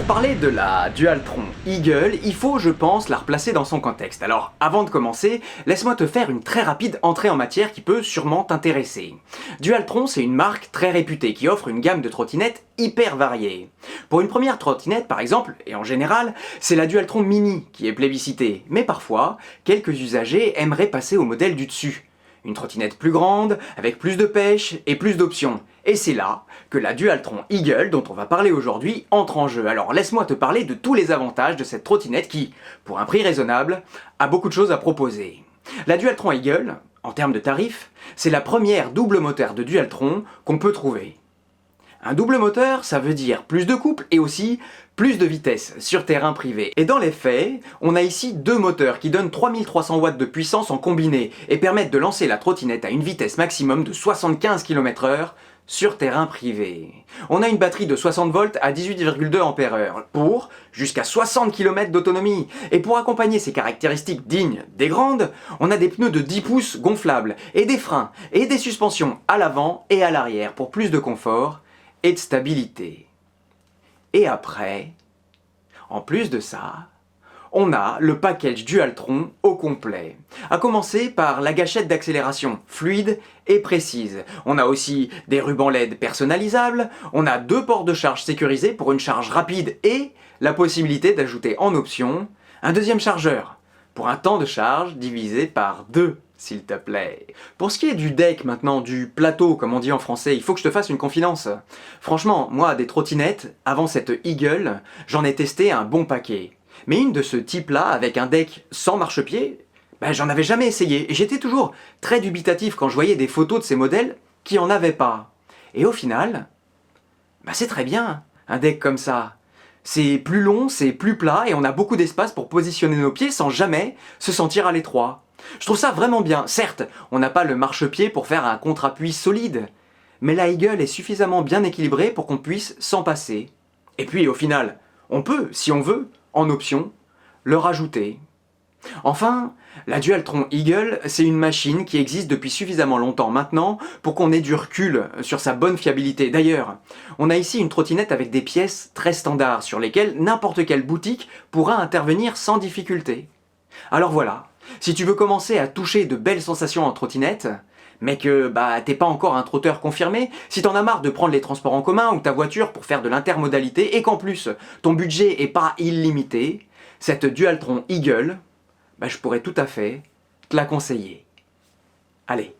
parler de la Dualtron Eagle, il faut, je pense, la replacer dans son contexte. Alors, avant de commencer, laisse-moi te faire une très rapide entrée en matière qui peut sûrement t'intéresser. Dualtron, c'est une marque très réputée qui offre une gamme de trottinettes hyper variée. Pour une première trottinette, par exemple, et en général, c'est la Dualtron Mini qui est plébiscitée. Mais parfois, quelques usagers aimeraient passer au modèle du dessus. Une trottinette plus grande, avec plus de pêche et plus d'options. Et c'est là que la Dualtron Eagle, dont on va parler aujourd'hui, entre en jeu. Alors laisse-moi te parler de tous les avantages de cette trottinette qui, pour un prix raisonnable, a beaucoup de choses à proposer. La Dualtron Eagle, en termes de tarifs, c'est la première double moteur de Dualtron qu'on peut trouver. Un double moteur, ça veut dire plus de couple et aussi plus de vitesse sur terrain privé. Et dans les faits, on a ici deux moteurs qui donnent 3300 watts de puissance en combiné et permettent de lancer la trottinette à une vitesse maximum de 75 km/h sur terrain privé. On a une batterie de 60 volts à 18,2 Ah pour jusqu'à 60 km d'autonomie. Et pour accompagner ces caractéristiques dignes des grandes, on a des pneus de 10 pouces gonflables et des freins et des suspensions à l'avant et à l'arrière pour plus de confort et de stabilité. Et après, en plus de ça, on a le package Dualtron au complet. À commencer par la gâchette d'accélération, fluide et précise. On a aussi des rubans LED personnalisables, on a deux ports de charge sécurisés pour une charge rapide et la possibilité d'ajouter en option un deuxième chargeur pour un temps de charge divisé par 2. S'il te plaît. Pour ce qui est du deck maintenant, du plateau comme on dit en français, il faut que je te fasse une confidence. Franchement, moi des trottinettes, avant cette Eagle, j'en ai testé un bon paquet. Mais une de ce type-là, avec un deck sans marchepied, j'en avais jamais essayé. Et j'étais toujours très dubitatif quand je voyais des photos de ces modèles qui en avaient pas. Et au final, c'est très bien, un deck comme ça. C'est plus long, c'est plus plat et on a beaucoup d'espace pour positionner nos pieds sans jamais se sentir à l'étroit. Je trouve ça vraiment bien. Certes, on n'a pas le marchepied pour faire un contre-appui solide, mais la Eagle est suffisamment bien équilibrée pour qu'on puisse s'en passer. Et puis au final, on peut, si on veut, en option, le rajouter. Enfin, la Dualtron Eagle, c'est une machine qui existe depuis suffisamment longtemps maintenant pour qu'on ait du recul sur sa bonne fiabilité. D'ailleurs, on a ici une trottinette avec des pièces très standards sur lesquelles n'importe quelle boutique pourra intervenir sans difficulté. Alors voilà, si tu veux commencer à toucher de belles sensations en trottinette, mais que t'es pas encore un trotteur confirmé, si t'en as marre de prendre les transports en commun ou ta voiture pour faire de l'intermodalité et qu'en plus ton budget est pas illimité, cette Dualtron Eagle, je pourrais tout à fait te la conseiller. Allez,